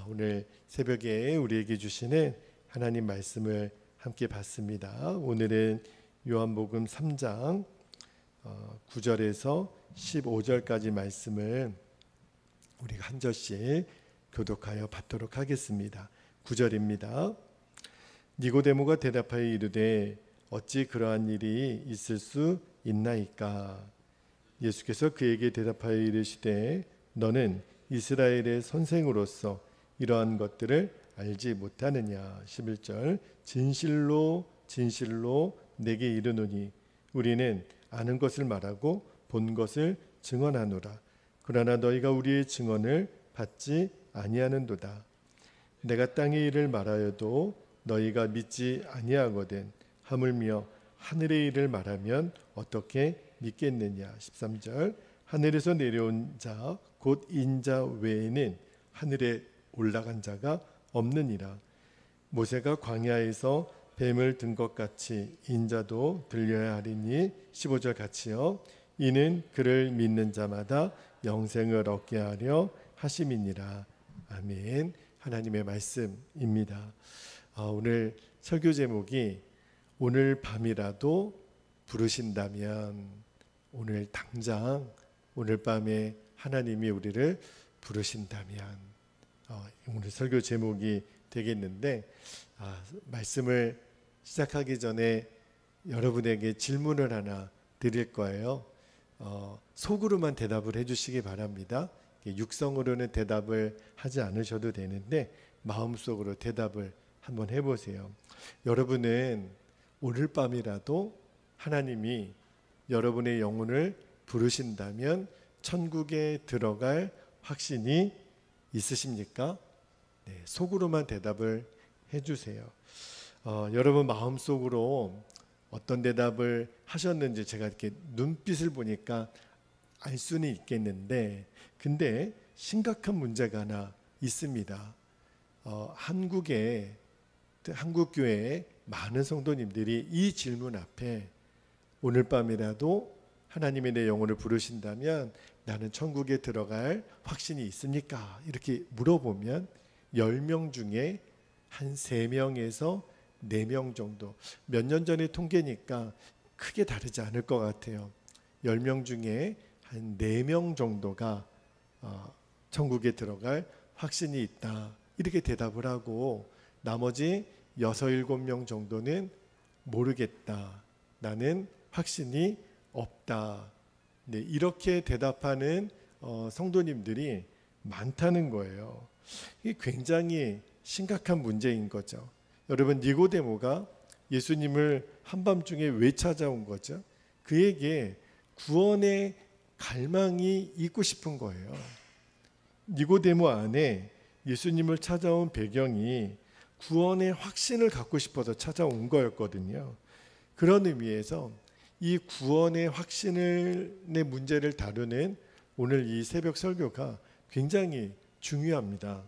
오늘 새벽에 우리에게 주시는 하나님 말씀을 함께 봤습니다. 오늘은 요한복음 3장 9절에서 15절까지 말씀을 우리가 한 절씩 교독하여 받도록 하겠습니다. 9절입니다. 니고데모가 대답하여 이르되 어찌 그러한 일이 있을 수 있나이까? 예수께서 그에게 대답하여 이르시되 너는 이스라엘의 선생으로서 이러한 것들을 알지 못하느냐? 11절 진실로 진실로 내게 이르노니 우리는 아는 것을 말하고 본 것을 증언하노라. 그러나 너희가 우리의 증언을 받지 아니하는도다. 내가 땅의 일을 말하여도 너희가 믿지 아니하거든 하물며 하늘의 일을 말하면 어떻게 믿겠느냐? 13절 하늘에서 내려온 자 곧 인자 외에는 하늘에 올라간 자가 없느니라. 모세가 광야에서 뱀을 든 것 같이 인자도 들려야 하리니 15절 같이요 이는 그를 믿는 자마다 영생을 얻게 하려 하심이니라. 아멘. 하나님의 말씀입니다. 오늘 설교 제목이 오늘 밤이라도 부르신다면, 오늘 당장 오늘 밤에 하나님이 우리를 부르신다면, 오늘 설교 제목이 되겠는데, 말씀을 시작하기 전에 여러분에게 질문을 하나 드릴 거예요. 속으로만 대답을 해주시기 바랍니다. 육성으로는 대답을 하지 않으셔도 되는데 마음속으로 대답을 한번 해보세요. 여러분은 오늘 밤이라도 하나님이 여러분의 영혼을 부르신다면 천국에 들어갈 확신이 있으십니까? 네, 속으로만 대답을 해주세요. 여러분 마음속으로 어떤 대답을 하셨는지 제가 이렇게 눈빛을 보니까 알 수는 있겠는데, 근데 심각한 문제가 하나 있습니다. 한국교회의 많은 성도님들이 이 질문 앞에 오늘 밤이라도 하나님의 내 영혼을 부르신다면 나는 천국에 들어갈 확신이 있습니까? 이렇게 물어보면 10명 중에 한 3명에서 4명 정도, 몇 년 전의 통계니까 크게 다르지 않을 것 같아요. 10명 중에 한 4명 정도가 천국에 들어갈 확신이 있다, 이렇게 대답을 하고 나머지 6, 7명 정도는 모르겠다, 나는 확신이 없다, 네, 이렇게 대답하는 성도님들이 많다는 거예요. 이게 굉장히 심각한 문제인 거죠. 여러분, 니고데모가 예수님을 한밤중에 왜 찾아온 거죠? 그에게 구원의 갈망이 있고 싶은 거예요. 니고데모 안에 예수님을 찾아온 배경이 구원의 확신을 갖고 싶어서 찾아온 거였거든요. 그런 의미에서 이 구원의 확신의 문제를 다루는 오늘 이 새벽 설교가 굉장히 중요합니다.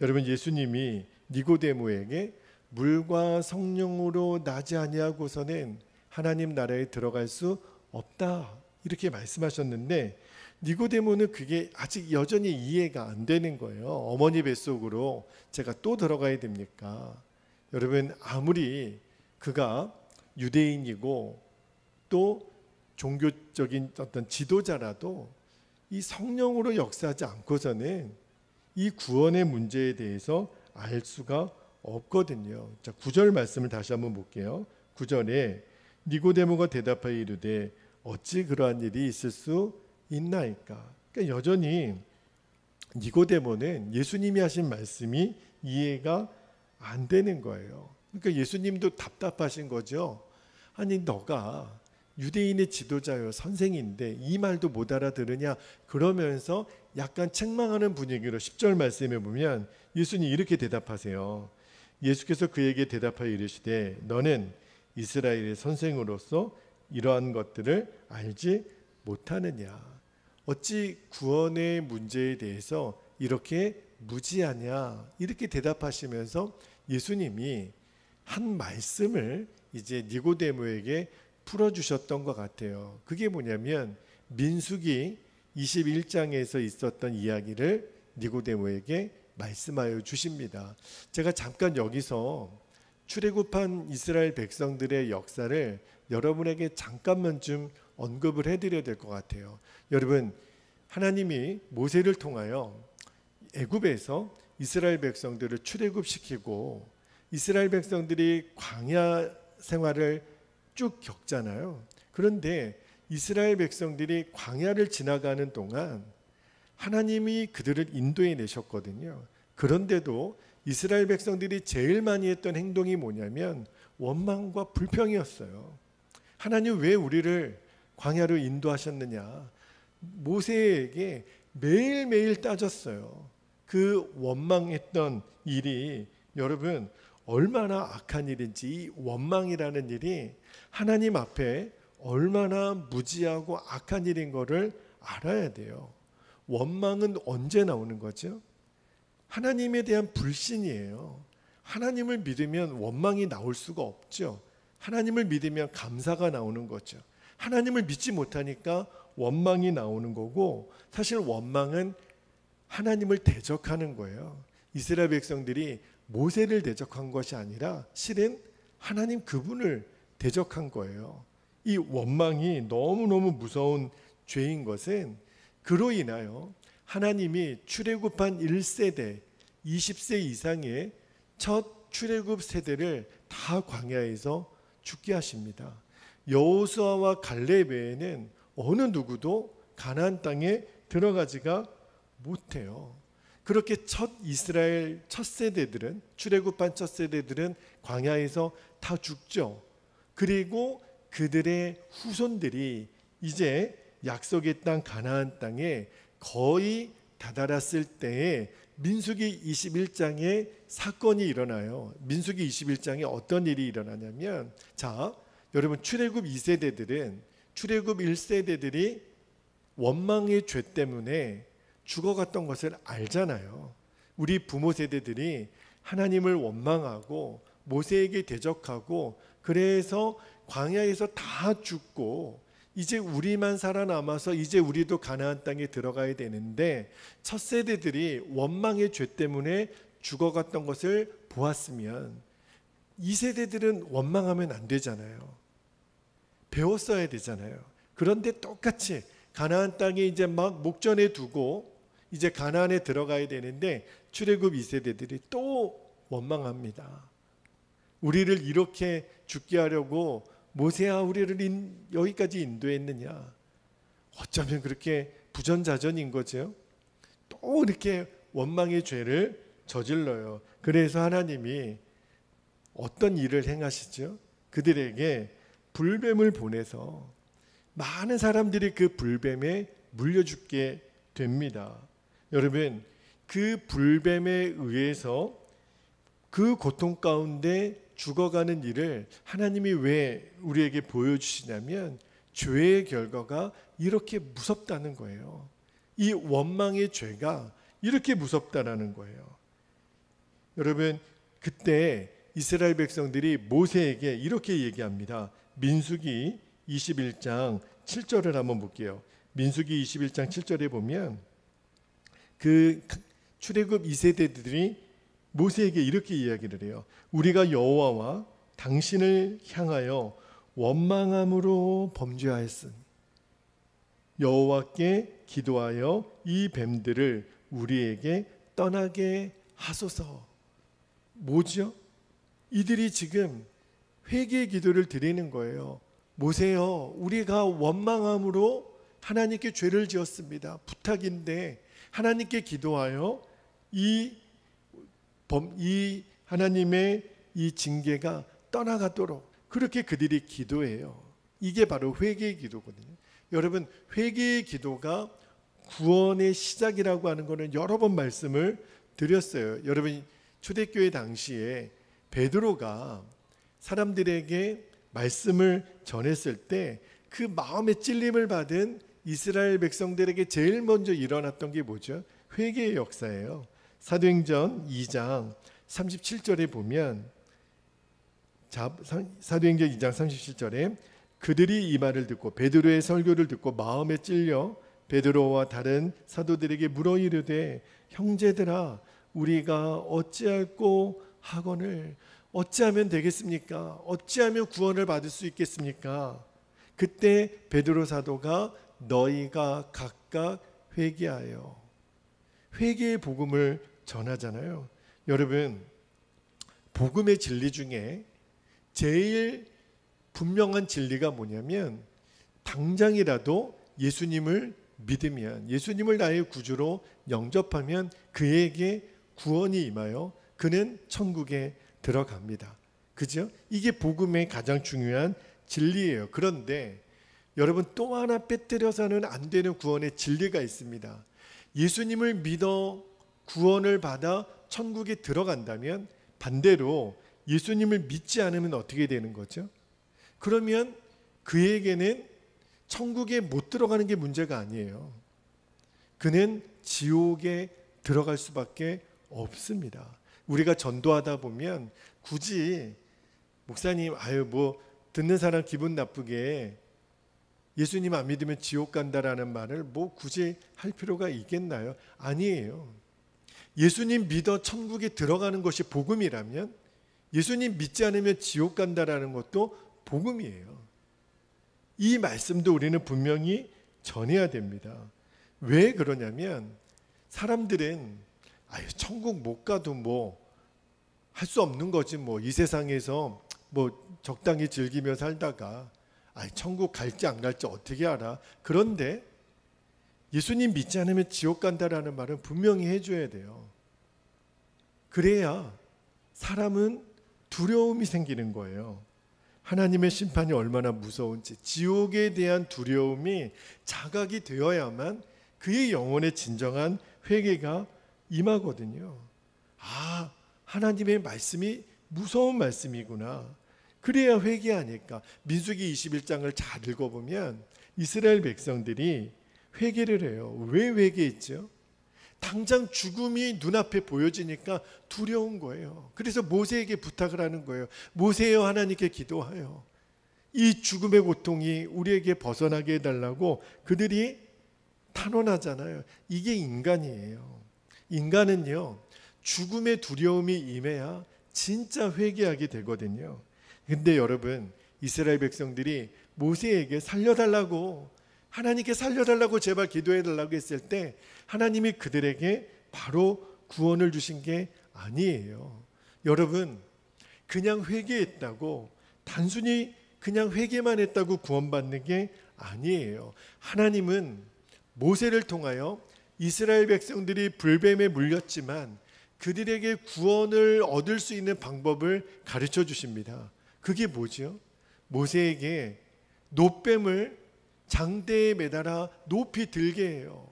여러분, 예수님이 니고데모에게 물과 성령으로 나지 아니하고서는 하나님 나라에 들어갈 수 없다, 이렇게 말씀하셨는데 니고데모는 그게 아직 여전히 이해가 안 되는 거예요. 어머니 뱃속으로 제가 또 들어가야 됩니까? 여러분, 아무리 그가 유대인이고 또 종교적인 어떤 지도자라도 이 성령으로 역사하지 않고서는 이 구원의 문제에 대해서 알 수가 없거든요. 자, 9절 말씀을 다시 한번 볼게요. 9절에 니고데모가 대답하여 이르되 어찌 그러한 일이 있을 수 있나이까? 그러니까 여전히 니고데모는 예수님이 하신 말씀이 이해가 안 되는 거예요. 그러니까 예수님도 답답하신 거죠. 아니, 너가 유대인의 지도자요, 선생인데 이 말도 못 알아들으냐? 그러면서 약간 책망하는 분위기로 10절 말씀에 보면 예수님이 이렇게 대답하세요. 예수께서 그에게 대답하여 이르시되 너는 이스라엘의 선생으로서 이러한 것들을 알지 못하느냐? 어찌 구원의 문제에 대해서 이렇게 무지하냐? 이렇게 대답하시면서 예수님이 한 말씀을 이제 니고데모에게 풀어주셨던 것 같아요. 그게 뭐냐면 민수기 21장에서 있었던 이야기를 니고데모에게 말씀하여 주십니다. 제가 잠깐 여기서 출애굽한 이스라엘 백성들의 역사를 여러분에게 잠깐만 좀 언급을 해드려야 될 것 같아요. 여러분, 하나님이 모세를 통하여 애굽에서 이스라엘 백성들을 출애굽시키고 이스라엘 백성들이 광야 생활을 쭉 겪잖아요. 그런데 이스라엘 백성들이 광야를 지나가는 동안 하나님이 그들을 인도해 내셨거든요. 그런데도 이스라엘 백성들이 제일 많이 했던 행동이 뭐냐면 원망과 불평이었어요. 하나님 왜 우리를 광야로 인도하셨느냐? 모세에게 매일매일 따졌어요. 그 원망했던 일이 여러분 얼마나 악한 일인지, 이 원망이라는 일이 하나님 앞에 얼마나 무지하고 악한 일인 거를 알아야 돼요. 원망은 언제 나오는 거죠? 하나님에 대한 불신이에요. 하나님을 믿으면 원망이 나올 수가 없죠. 하나님을 믿으면 감사가 나오는 거죠. 하나님을 믿지 못하니까 원망이 나오는 거고, 사실 원망은 하나님을 대적하는 거예요. 이스라엘 백성들이 모세를 대적한 것이 아니라 실은 하나님 그분을 대적한 거예요. 이 원망이 너무너무 무서운 죄인 것은 그로 인하여 하나님이 출애굽한 1세대 20세 이상의 첫 출애굽 세대를 다 광야에서 죽게 하십니다. 여호수아와 갈렙 외에는 어느 누구도 가나안 땅에 들어가지가 못해요. 그렇게 첫 이스라엘 첫 세대들은, 출애굽한 첫 세대들은 광야에서 다 죽죠. 그리고 그들의 후손들이 이제 약속의 땅 가나안 땅에 거의 다다랐을 때에 민수기 21장에 사건이 일어나요. 민수기 21장에 어떤 일이 일어나냐면, 자, 여러분, 출애굽 2세대들은, 출애굽 1세대들이 원망의 죄 때문에 죽어갔던 것을 알잖아요. 우리 부모 세대들이 하나님을 원망하고 모세에게 대적하고 그래서 광야에서 다 죽고 이제 우리만 살아남아서 이제 우리도 가나안 땅에 들어가야 되는데, 첫 세대들이 원망의 죄 때문에 죽어갔던 것을 보았으면 2세대들은 원망하면 안 되잖아요. 배웠어야 되잖아요. 그런데 똑같이 가나안 땅에 이제 막 목전에 두고 이제 가나안에 들어가야 되는데 출애굽 2세대들이 또 원망합니다. 우리를 이렇게 죽게 하려고 모세야 우리를 여기까지 인도했느냐. 어쩌면 그렇게 부전자전인 거죠. 또 이렇게 원망의 죄를 저질러요. 그래서 하나님이 어떤 일을 행하시죠? 그들에게 불뱀을 보내서 많은 사람들이 그 불뱀에 물려 죽게 됩니다. 여러분, 그 불뱀에 의해서 그 고통 가운데 죽어가는 일을 하나님이 왜 우리에게 보여주시냐면 죄의 결과가 이렇게 무섭다는 거예요. 이 원망의 죄가 이렇게 무섭다라는 거예요. 여러분, 그때 이스라엘 백성들이 모세에게 이렇게 얘기합니다. 민수기 21장 7절을 한번 볼게요. 민수기 21장 7절에 보면 그 출애굽 2세대들이 모세에게 이렇게 이야기를 해요. 우리가 여호와와 당신을 향하여 원망함으로 범죄하였으니 여호와께 기도하여 이 뱀들을 우리에게 떠나게 하소서. 뭐죠? 이들이 지금 회개의 기도를 드리는 거예요. 모세여, 우리가 원망함으로 하나님께 죄를 지었습니다. 부탁인데 하나님께 기도하여 이 하나님의 이 징계가 떠나가도록 그렇게 그들이 기도해요. 이게 바로 회개의 기도거든요. 여러분, 회개의 기도가 구원의 시작이라고 하는 것은 여러 번 말씀을 드렸어요. 여러분, 초대교회 당시에 베드로가 사람들에게 말씀을 전했을 때 그 마음의 찔림을 받은 이스라엘 백성들에게 제일 먼저 일어났던 게 뭐죠? 회개의 역사예요. 사도행전 2장 37절에 보면, 사도행전 2장 37절에 그들이 이 말을 듣고 베드로의 설교를 듣고 마음에 찔려 베드로와 다른 사도들에게 물어 이르되 형제들아 우리가 어찌할꼬 하거늘 어찌하면 되겠습니까? 어찌하면 구원을 받을 수 있겠습니까? 그때 베드로 사도가 너희가 각각 회개하여 회개의 복음을 전하잖아요. 여러분, 복음의 진리 중에 제일 분명한 진리가 뭐냐면 당장이라도 예수님을 믿으면, 예수님을 나의 구주로 영접하면 그에게 구원이 임하여 그는 천국에 들어갑니다. 그죠? 이게 복음의 가장 중요한 진리예요. 그런데 여러분, 또 하나 빼뜨려서는 안 되는 구원의 진리가 있습니다. 예수님을 믿어 구원을 받아 천국에 들어간다면 반대로 예수님을 믿지 않으면 어떻게 되는 거죠? 그러면 그에게는 천국에 못 들어가는 게 문제가 아니에요. 그는 지옥에 들어갈 수밖에 없습니다. 우리가 전도하다 보면 굳이 목사님 뭐 듣는 사람 기분 나쁘게 예수님 안 믿으면 지옥 간다라는 말을 뭐 굳이 할 필요가 있겠나요? 아니에요. 예수님 믿어 천국에 들어가는 것이 복음이라면 예수님 믿지 않으면 지옥 간다라는 것도 복음이에요. 이 말씀도 우리는 분명히 전해야 됩니다. 왜 그러냐면 사람들은 천국 못 가도 뭐 할 수 없는 거지, 뭐 이 세상에서 뭐 적당히 즐기며 살다가 천국 갈지 안 갈지 어떻게 알아? 그런데 예수님 믿지 않으면 지옥 간다라는 말은 분명히 해줘야 돼요. 그래야 사람은 두려움이 생기는 거예요. 하나님의 심판이 얼마나 무서운지, 지옥에 대한 두려움이 자각이 되어야만 그의 영혼의 진정한 회개가 임하거든요. 하나님의 말씀이 무서운 말씀이구나. 그래야 회개하니까. 민수기 21장을 잘 읽어보면 이스라엘 백성들이 회개를 해요. 왜 회개했죠? 당장 죽음이 눈앞에 보여지니까 두려운 거예요. 그래서 모세에게 부탁을 하는 거예요. 모세여, 하나님께 기도하여 이 죽음의 고통이 우리에게 벗어나게 해달라고 그들이 탄원하잖아요. 이게 인간이에요. 인간은요, 죽음의 두려움이 임해야 진짜 회개하게 되거든요. 근데 여러분, 이스라엘 백성들이 모세에게 살려달라고, 하나님께 살려달라고 제발 기도해달라고 했을 때 하나님이 그들에게 바로 구원을 주신 게 아니에요. 여러분, 그냥 회개했다고, 단순히 그냥 회개만 했다고 구원받는 게 아니에요. 하나님은 모세를 통하여 이스라엘 백성들이 불뱀에 물렸지만 그들에게 구원을 얻을 수 있는 방법을 가르쳐 주십니다. 그게 뭐죠? 모세에게 놋뱀을 장대에 매달아 높이 들게 해요.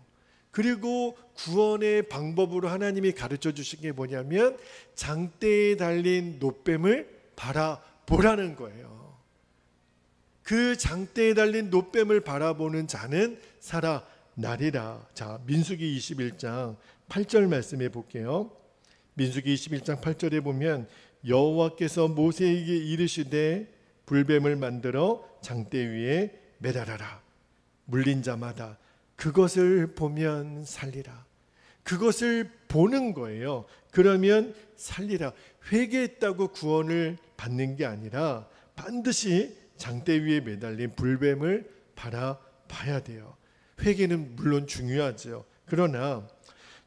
그리고 구원의 방법으로 하나님이 가르쳐 주신 게 뭐냐면 장대에 달린 놋뱀을 바라보라는 거예요. 그 장대에 달린 놋뱀을 바라보는 자는 살아나리라. 자, 민수기 21장 8절 말씀해 볼게요. 민수기 21장 8절에 보면 여호와께서 모세에게 이르시되 불뱀을 만들어 장대 위에 매달아라. 물린 자마다 그것을 보면 살리라. 그것을 보는 거예요. 그러면 살리라. 회개했다고 구원을 받는 게 아니라 반드시 장대 위에 매달린 불뱀을 바라봐야 돼요. 회개는 물론 중요하죠. 그러나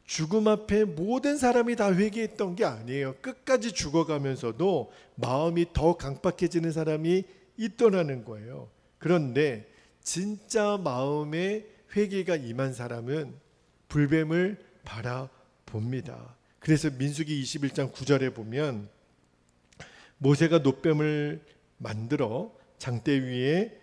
죽음 앞에 모든 사람이 다 회개했던 게 아니에요. 끝까지 죽어가면서도 마음이 더 강팍해지는 사람이 있더라는 거예요. 그런데 진짜 마음에 회개가 임한 사람은 불뱀을 바라봅니다. 그래서 민수기 21장 9절에 보면 모세가 놋뱀을 만들어 장대 위에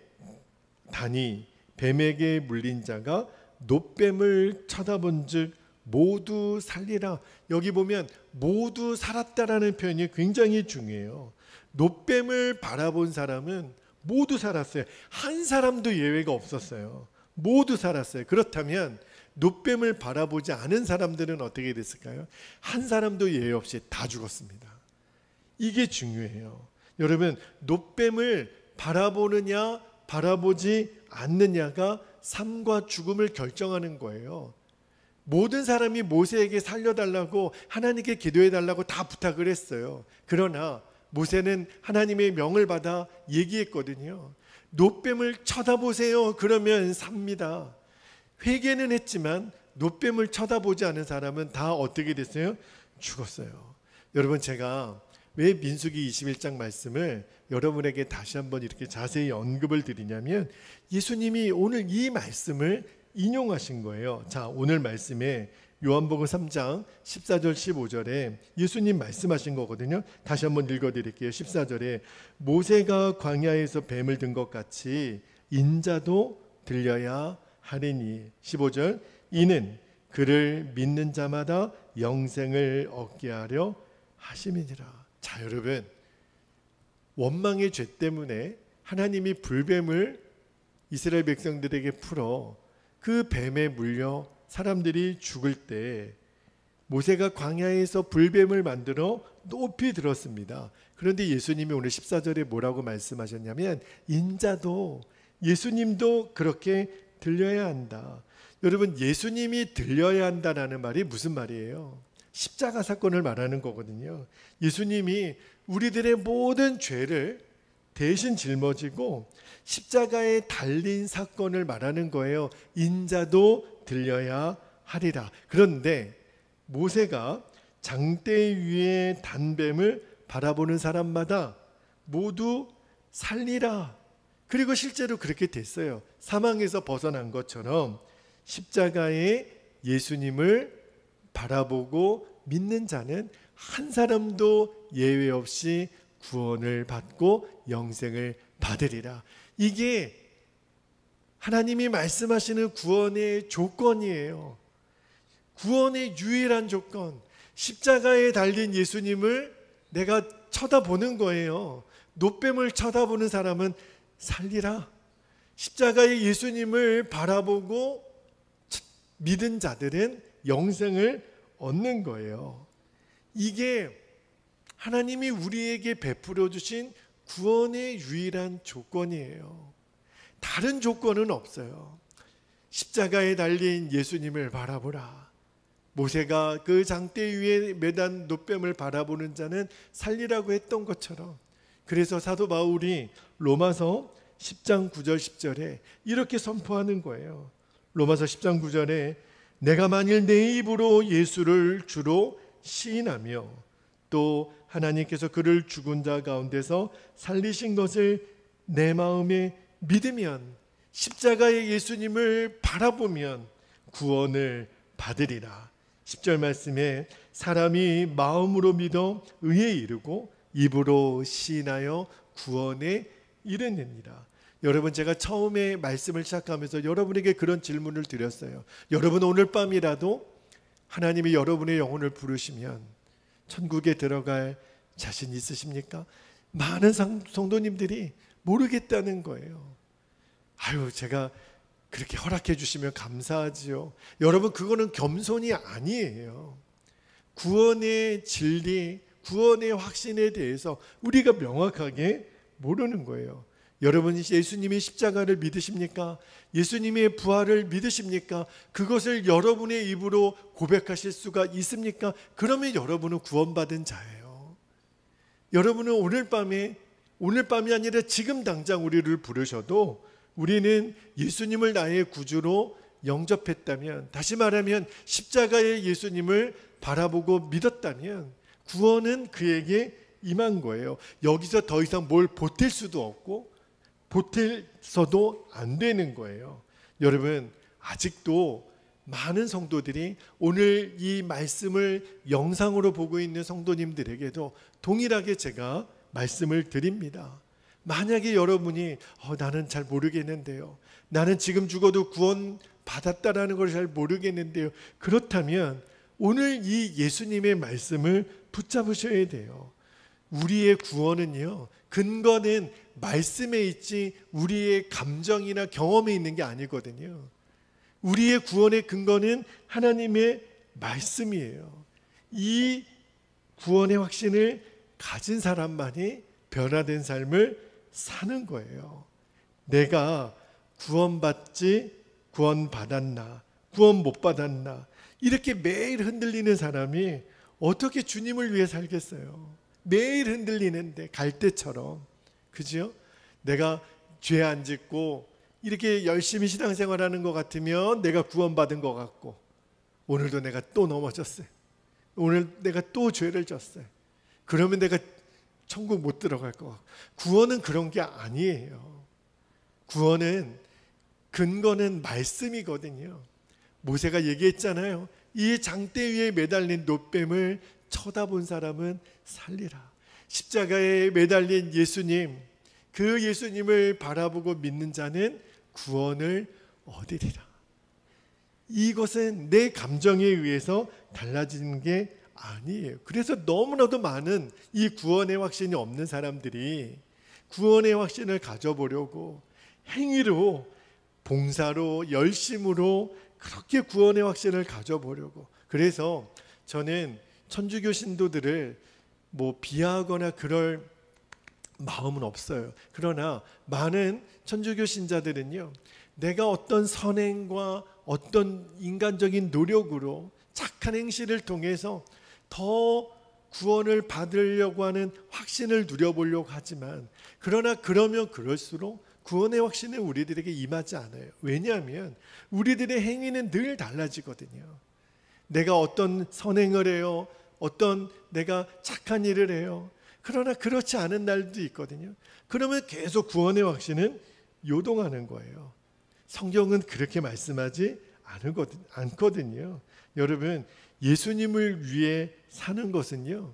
다니 뱀에게 물린 자가 놋뱀을 쳐다본 즉 모두 살리라. 여기 보면 모두 살았다라는 표현이 굉장히 중요해요. 놋뱀을 바라본 사람은 모두 살았어요. 한 사람도 예외가 없었어요. 모두 살았어요. 그렇다면 놋뱀을 바라보지 않은 사람들은 어떻게 됐을까요? 한 사람도 예외 없이 다 죽었습니다. 이게 중요해요. 여러분, 놋뱀을 바라보느냐 바라보지 않느냐가 삶과 죽음을 결정하는 거예요. 모든 사람이 모세에게 살려달라고 하나님께 기도해달라고 다 부탁을 했어요. 그러나 모세는 하나님의 명을 받아 얘기했거든요. 놋뱀을 쳐다보세요. 그러면 삽니다. 회개는 했지만 놋뱀을 쳐다보지 않은 사람은 다 어떻게 됐어요? 죽었어요. 여러분, 제가 왜 민수기 21장 말씀을 여러분에게 다시 한번 이렇게 자세히 언급을 드리냐면, 예수님이 오늘 이 말씀을 인용하신 거예요. 자, 오늘 말씀에 요한복음 3장 14절 15절에 예수님 말씀하신 거거든요. 다시 한번 읽어드릴게요. 14절에 모세가 광야에서 뱀을 든 것 같이 인자도 들려야 하리니. 15절 이는 그를 믿는 자마다 영생을 얻게 하려 하심이니라. 자, 여러분, 원망의 죄 때문에 하나님이 불뱀을 이스라엘 백성들에게 풀어 그 뱀에 물려 사람들이 죽을 때 모세가 광야에서 불뱀을 만들어 높이 들었습니다. 그런데 예수님이 오늘 14절에 뭐라고 말씀하셨냐면, 인자도, 예수님도 그렇게 들려야 한다. 여러분, 예수님이 들려야 한다라는 말이 무슨 말이에요? 십자가 사건을 말하는 거거든요. 예수님이 우리들의 모든 죄를 대신 짊어지고 십자가에 달린 사건을 말하는 거예요. 인자도 들려야 하리라. 그런데 모세가 장대 위에 단뱀을 바라보는 사람마다 모두 살리라. 그리고 실제로 그렇게 됐어요. 사망에서 벗어난 것처럼 십자가에 예수님을 바라보고 믿는 자는 한 사람도 예외 없이 구원을 받고 영생을 받으리라. 이게 하나님이 말씀하시는 구원의 조건이에요. 구원의 유일한 조건. 십자가에 달린 예수님을 내가 쳐다보는 거예요. 놋뱀을 쳐다보는 사람은 살리라. 십자가의 예수님을 바라보고 믿은 자들은 영생을 얻는 거예요. 이게 하나님이 우리에게 베풀어 주신 구원의 유일한 조건이에요. 다른 조건은 없어요. 십자가에 달린 예수님을 바라보라. 모세가 그 장대 위에 매단 놋뱀을 바라보는 자는 살리라고 했던 것처럼, 그래서 사도 바울이 로마서 10장 9절 10절에 이렇게 선포하는 거예요. 로마서 10장 9절에 내가 만일 내 입으로 예수를 주로 시인하며 또 하나님께서 그를 죽은 자 가운데서 살리신 것을 내 마음에 믿으면, 십자가의 예수님을 바라보면 구원을 받으리라. 10절 말씀에 사람이 마음으로 믿어 의에 이르고 입으로 시인하여 구원에 이르느니라. 여러분, 제가 처음에 말씀을 시작하면서 여러분에게 그런 질문을 드렸어요. 여러분, 오늘 밤이라도 하나님이 여러분의 영혼을 부르시면 천국에 들어갈 자신 있으십니까? 많은 성도님들이 모르겠다는 거예요. 아유, 제가 그렇게 허락해 주시면 감사하지요. 여러분, 그거는 겸손이 아니에요. 구원의 진리, 구원의 확신에 대해서 우리가 명확하게 모르는 거예요. 여러분이 예수님의 십자가를 믿으십니까? 예수님의 부활을 믿으십니까? 그것을 여러분의 입으로 고백하실 수가 있습니까? 그러면 여러분은 구원받은 자예요. 여러분은 오늘 밤이 아니라 지금 당장 우리를 부르셔도 우리는 예수님을 나의 구주로 영접했다면, 다시 말하면 십자가의 예수님을 바라보고 믿었다면 구원은 그에게 임한 거예요. 여기서 더 이상 뭘 보탤 수도 없고 보탤서도 안 되는 거예요. 여러분, 아직도 많은 성도들이 오늘 이 말씀을 영상으로 보고 있는 성도님들에게도 동일하게 제가 말씀을 드립니다. 만약에 여러분이 나는 잘 모르겠는데요, 나는 지금 죽어도 구원 받았다라는 걸 잘 모르겠는데요, 그렇다면 오늘 이 예수님의 말씀을 붙잡으셔야 돼요. 우리의 구원은요, 근거는 말씀에 있지 우리의 감정이나 경험에 있는 게 아니거든요. 우리의 구원의 근거는 하나님의 말씀이에요. 이 구원의 확신을 가진 사람만이 변화된 삶을 사는 거예요. 내가 구원받았나, 구원 못 받았나, 이렇게 매일 흔들리는 사람이 어떻게 주님을 위해 살겠어요? 매일 흔들리는데 갈대처럼. 그죠? 내가 죄 안 짓고 이렇게 열심히 신앙생활하는 것 같으면 내가 구원받은 것 같고, 오늘도 내가 또 넘어졌어요. 오늘 내가 또 죄를 졌어요. 그러면 내가 천국 못 들어갈 것 같고. 구원은 그런 게 아니에요. 구원은 근거는 말씀이거든요. 모세가 얘기했잖아요. 이 장대 위에 매달린 놋뱀을 쳐다본 사람은 살리라. 십자가에 매달린 예수님, 그 예수님을 바라보고 믿는 자는 구원을 얻으리라. 이것은 내 감정에 의해서 달라지는 게 아니에요. 그래서 너무나도 많은 이 구원의 확신이 없는 사람들이 구원의 확신을 가져보려고 행위로, 봉사로, 열심으로 그렇게 구원의 확신을 가져보려고. 그래서 저는 천주교 신도들을 비하하거나 그럴 마음은 없어요. 그러나 많은 천주교 신자들은요, 내가 어떤 선행과 어떤 인간적인 노력으로 착한 행실을 통해서 더 구원을 받으려고 하는 확신을 누려보려고 하지만, 그러나 그러면 그럴수록 구원의 확신은 우리들에게 임하지 않아요. 왜냐하면 우리들의 행위는 늘 달라지거든요. 내가 어떤 선행을 해요, 어떤 내가 착한 일을 해요. 그러나 그렇지 않은 날도 있거든요. 그러면 계속 구원의 확신은 요동하는 거예요. 성경은 그렇게 말씀하지 않거든요. 여러분, 예수님을 위해 사는 것은요,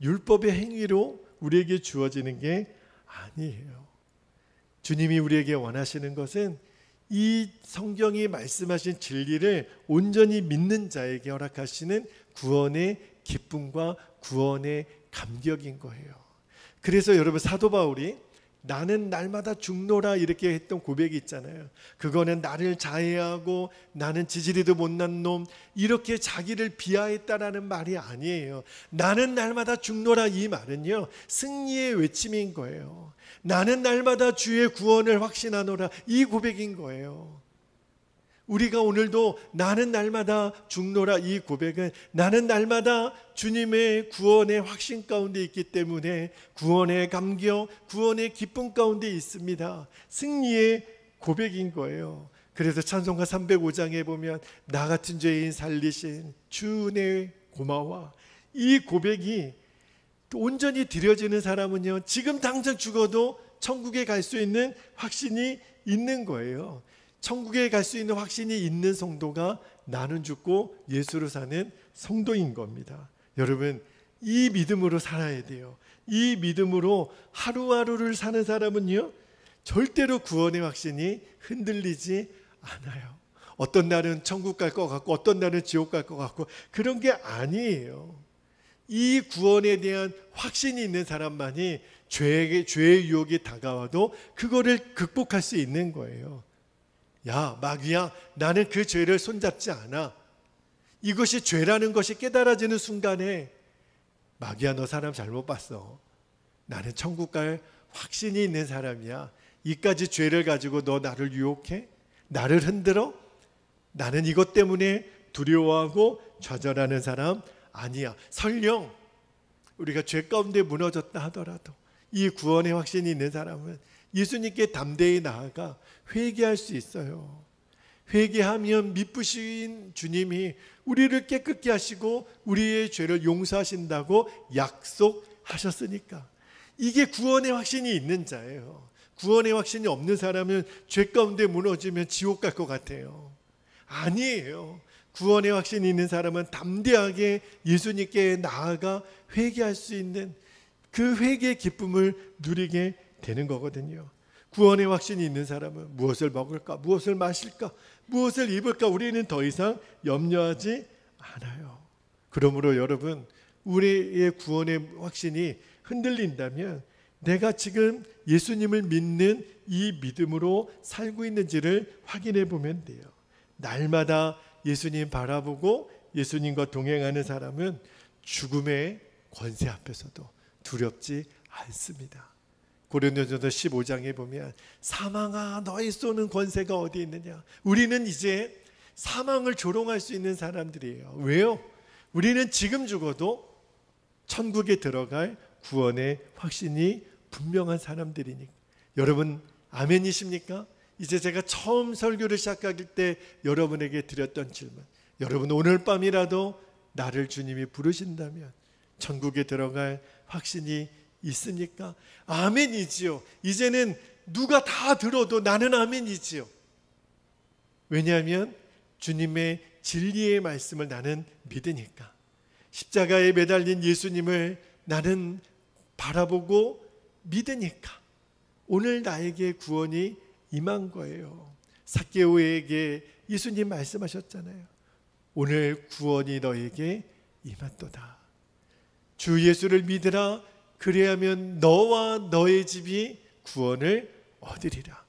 율법의 행위로 우리에게 주어지는 게 아니에요. 주님이 우리에게 원하시는 것은 이 성경이 말씀하신 진리를 온전히 믿는 자에게 허락하시는 구원의 기쁨과 구원의 감격인 거예요. 그래서 여러분, 사도 바울이 나는 날마다 죽노라 이렇게 했던 고백이 있잖아요. 그거는 나를 자해하고 나는 지지리도 못난 놈, 이렇게 자기를 비하했다라는 말이 아니에요. 나는 날마다 죽노라, 이 말은요, 승리의 외침인 거예요. 나는 날마다 주의 구원을 확신하노라, 이 고백인 거예요. 우리가 오늘도 나는 날마다 죽노라, 이 고백은 나는 날마다 주님의 구원의 확신 가운데 있기 때문에 구원의 감격, 구원의 기쁨 가운데 있습니다. 승리의 고백인 거예요. 그래서 찬송가 305장에 보면 나 같은 죄인 살리신 주 내 고마워, 이 고백이 온전히 드려지는 사람은요, 지금 당장 죽어도 천국에 갈 수 있는 확신이 있는 거예요. 천국에 갈 수 있는 확신이 있는 성도가 나는 죽고 예수로 사는 성도인 겁니다. 여러분, 이 믿음으로 살아야 돼요. 이 믿음으로 하루하루를 사는 사람은요, 절대로 구원의 확신이 흔들리지 않아요. 어떤 날은 천국 갈 것 같고 어떤 날은 지옥 갈 것 같고 그런 게 아니에요. 이 구원에 대한 확신이 있는 사람만이 죄의 유혹이 다가와도 그거를 극복할 수 있는 거예요. 야, 마귀야, 나는 그 죄를 손잡지 않아. 이것이 죄라는 것이 깨달아지는 순간에 마귀야, 너 사람 잘못 봤어. 나는 천국 갈 확신이 있는 사람이야. 이까지 죄를 가지고 너 나를 유혹해? 나를 흔들어? 나는 이것 때문에 두려워하고 좌절하는 사람 아니야. 설령 우리가 죄 가운데 무너졌다 하더라도 이 구원의 확신이 있는 사람은 예수님께 담대히 나아가 회개할 수 있어요. 회개하면 미쁘신 주님이 우리를 깨끗게 하시고 우리의 죄를 용서하신다고 약속하셨으니까. 이게 구원의 확신이 있는 자예요. 구원의 확신이 없는 사람은 죄 가운데 무너지면 지옥 갈 것 같아요. 아니에요. 구원의 확신이 있는 사람은 담대하게 예수님께 나아가 회개할 수 있는 그 회개의 기쁨을 누리게 되는 거거든요. 구원의 확신이 있는 사람은 무엇을 먹을까, 무엇을 마실까, 무엇을 입을까 우리는 더 이상 염려하지 않아요. 그러므로 여러분, 우리의 구원의 확신이 흔들린다면 내가 지금 예수님을 믿는 이 믿음으로 살고 있는지를 확인해 보면 돼요. 날마다 예수님 바라보고 예수님과 동행하는 사람은 죽음의 권세 앞에서도 두렵지 않습니다. 고린도전서 15장에 보면 사망아, 너희 쏘는 권세가 어디 있느냐. 우리는 이제 사망을 조롱할 수 있는 사람들이에요. 왜요? 우리는 지금 죽어도 천국에 들어갈 구원의 확신이 분명한 사람들이니까. 여러분 아멘이십니까? 이제 제가 처음 설교를 시작할 때 여러분에게 드렸던 질문, 여러분 오늘 밤이라도 나를 주님이 부르신다면 천국에 들어갈 확신이 있습니까? 아멘이지요. 이제는 누가 다 들어도 나는 아멘이지요. 왜냐하면 주님의 진리의 말씀을 나는 믿으니까. 십자가에 매달린 예수님을 나는 바라보고 믿으니까 오늘 나에게 구원이 임한 거예요. 삭개오에게 예수님 말씀하셨잖아요. 오늘 구원이 너에게 임했도다. 주 예수를 믿으라. 그래야면 너와 너의 집이 구원을 얻으리라.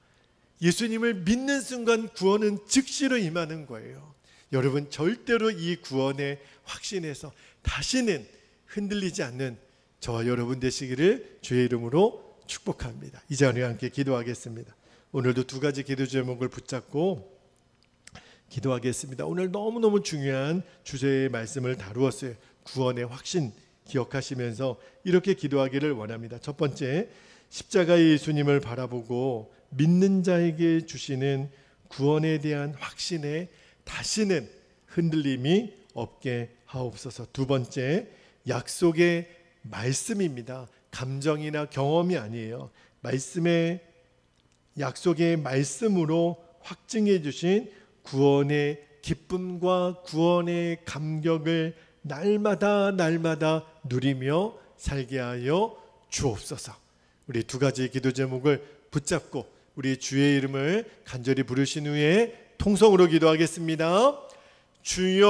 예수님을 믿는 순간 구원은 즉시로 임하는 거예요. 여러분 절대로 이 구원의 확신에서 다시는 흔들리지 않는 저와 여러분 되시기를 주의 이름으로 축복합니다. 이제 우리 함께 기도하겠습니다. 오늘도 두 가지 기도 제목을 붙잡고 기도하겠습니다. 오늘 너무너무 중요한 주제의 말씀을 다루었어요. 구원의 확신 기억하시면서 이렇게 기도하기를 원합니다. 첫 번째, 십자가의 예수님을 바라보고 믿는 자에게 주시는 구원에 대한 확신에 다시는 흔들림이 없게 하옵소서. 두 번째, 약속의 말씀입니다. 감정이나 경험이 아니에요. 말씀의 약속의 말씀으로 확증해 주신 구원의 기쁨과 구원의 감격을 날마다 누리며 살게 하여 주옵소서. 우리 두 가지 기도 제목을 붙잡고 우리 주의 이름을 간절히 부르신 후에 통성으로 기도하겠습니다. 주여.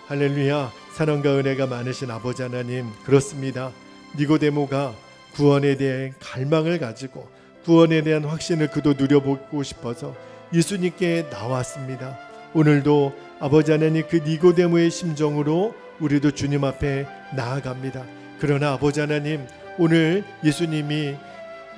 할렐루야. 사랑과 은혜가 많으신 아버지 하나님, 그렇습니다. 니고데모가 구원에 대한 갈망을 가지고 구원에 대한 확신을 그도 누려보고 싶어서 예수님께 나왔습니다. 오늘도 아버지 하나님 그 니고데모의 심정으로 우리도 주님 앞에 나아갑니다. 그러나 아버지 하나님, 오늘 예수님이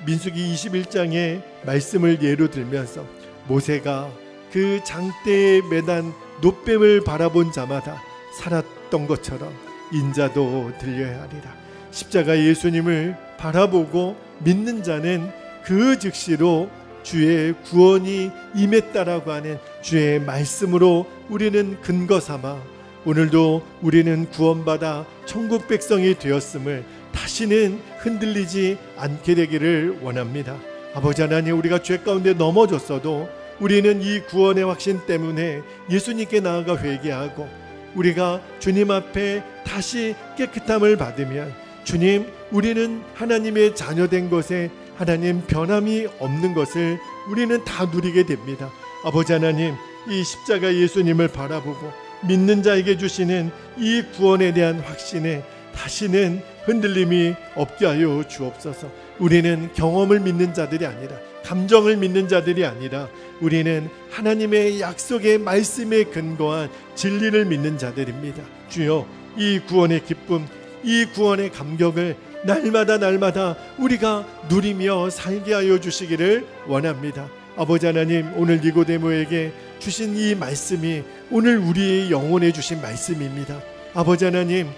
민수기 21장의 말씀을 예로 들면서 모세가 그 장대에 매단 놋뱀을 바라본 자마다 살았던 것처럼 인자도 들려야 하리라. 십자가 예수님을 바라보고 믿는 자는 그 즉시로 주의 구원이 임했다라고 하는 주의 말씀으로 우리는 근거 삼아 오늘도 우리는 구원받아 천국 백성이 되었음을 다시는 흔들리지 않게 되기를 원합니다. 아버지 하나님, 우리가 죄 가운데 넘어졌어도 우리는 이 구원의 확신 때문에 예수님께 나아가 회개하고 우리가 주님 앞에 다시 깨끗함을 받으면 주님, 우리는 하나님의 자녀된 것에 하나님 변함이 없는 것을 우리는 다 누리게 됩니다. 아버지 하나님, 이 십자가 예수님을 바라보고 믿는 자에게 주시는 이 구원에 대한 확신에 다시는 흔들림이 없게 하여 주옵소서. 우리는 경험을 믿는 자들이 아니라, 감정을 믿는 자들이 아니라 우리는 하나님의 약속의 말씀에 근거한 진리를 믿는 자들입니다. 주여, 이 구원의 기쁨, 이 구원의 감격을 날마다 우리가 누리며 살게 하여 주시기를 원합니다. 아버지 하나님, 오늘 니고데모에게 주신 이 말씀이 오늘 우리의 영혼에 주신 말씀입니다. 아버지 하나님,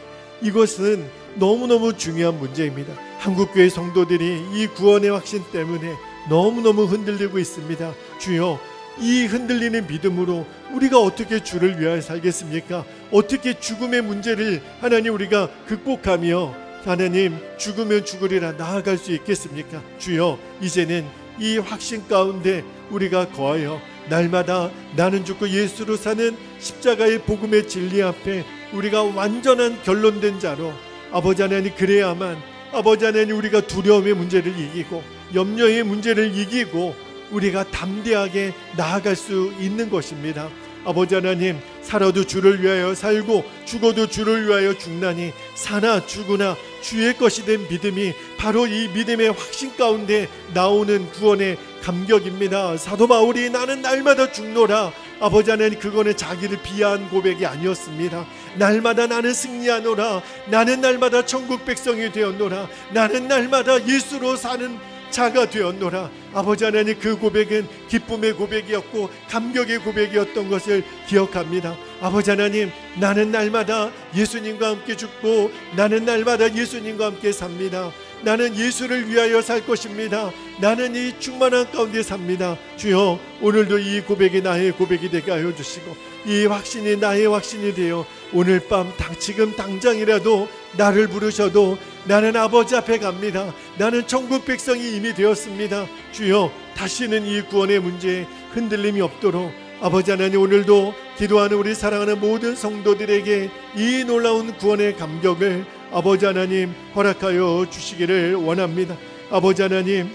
이것은 너무너무 중요한 문제입니다. 한국교회 성도들이 이 구원의 확신 때문에 너무너무 흔들리고 있습니다. 주여, 이 흔들리는 믿음으로 우리가 어떻게 주를 위하여 살겠습니까? 어떻게 죽음의 문제를 하나님 우리가 극복하며 하나님 죽으면 죽으리라 나아갈 수 있겠습니까? 주여, 이제는 이 확신 가운데 우리가 거하여 날마다 나는 죽고 예수로 사는 십자가의 복음의 진리 앞에 우리가 완전한 결론된 자로 아버지 하나님, 그래야만 아버지 하나님 우리가 두려움의 문제를 이기고 염려의 문제를 이기고 우리가 담대하게 나아갈 수 있는 것입니다. 아버지 하나님, 살아도 주를 위하여 살고 죽어도 주를 위하여 죽나니 사나 죽으나 주의 것이 된 믿음이 바로 이 믿음의 확신 가운데 나오는 구원의 감격입니다. 사도 바울이 나는 날마다 죽노라, 아버지 하나님, 그거는 자기를 비하한 고백이 아니었습니다. 날마다 나는 승리하노라, 나는 날마다 천국 백성이 되었노라, 나는 날마다 예수로 사는 자가 되었노라. 아버지 하나님, 그 고백은 기쁨의 고백이었고 감격의 고백이었던 것을 기억합니다. 아버지 하나님, 나는 날마다 예수님과 함께 죽고 나는 날마다 예수님과 함께 삽니다. 나는 예수를 위하여 살 것입니다. 나는 이 충만한 가운데 삽니다. 주여, 오늘도 이 고백이 나의 고백이 되게 하여 주시고 이 확신이 나의 확신이 되어 오늘 밤 지금 당장이라도 나를 부르셔도 나는 아버지 앞에 갑니다. 나는 천국 백성이 이미 되었습니다. 주여, 다시는 이 구원의 문제에 흔들림이 없도록 아버지 하나님, 오늘도 기도하는 우리 사랑하는 모든 성도들에게 이 놀라운 구원의 감격을 아버지 하나님 허락하여 주시기를 원합니다. 아버지 하나님,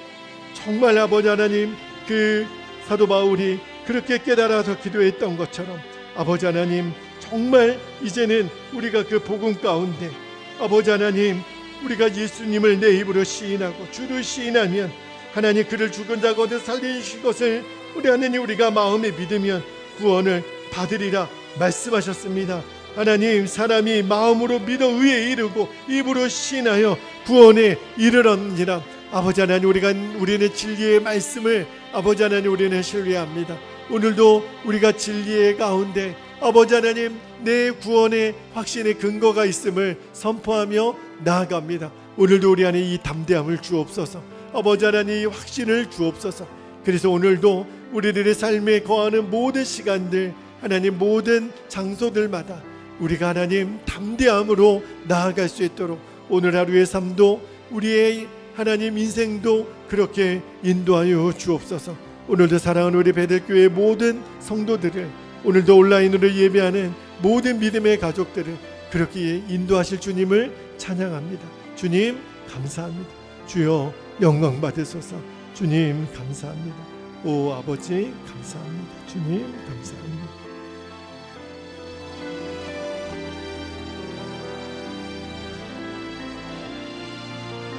정말 아버지 하나님, 그 사도 바울이 그렇게 깨달아서 기도했던 것처럼 아버지 하나님, 정말 이제는 우리가 그 복음 가운데 아버지 하나님, 우리가 예수님을 내 입으로 시인하고 주를 시인하면 하나님, 그를 죽은 자 가운데 살리신 것을 우리 하나님, 우리가 마음에 믿으면 구원을 받으리라 말씀하셨습니다. 하나님, 사람이 마음으로 믿어 의에 이르고 입으로 시인하여 구원에 이르렀느니라. 아버지 하나님, 우리는 진리의 말씀을 아버지 하나님, 우리는 신뢰합니다. 오늘도 우리가 진리의 가운데 아버지 하나님, 내 구원의 확신의 근거가 있음을 선포하며 나아갑니다. 오늘도 우리 안에 이 담대함을 주옵소서. 아버지 하나님, 이 확신을 주옵소서. 그래서 오늘도 우리들의 삶에 거하는 모든 시간들, 하나님 모든 장소들마다 우리가 하나님 담대함으로 나아갈 수 있도록 오늘 하루의 삶도 우리의 하나님 인생도 그렇게 인도하여 주옵소서. 오늘도 사랑하는 우리 베델교회 모든 성도들을, 오늘도 온라인으로 예배하는 모든 믿음의 가족들을 그렇게 인도하실 주님을 찬양합니다. 주님 감사합니다. 주여 영광 받으소서. 주님 감사합니다. 오 아버지 감사합니다. 주님 감사합니다.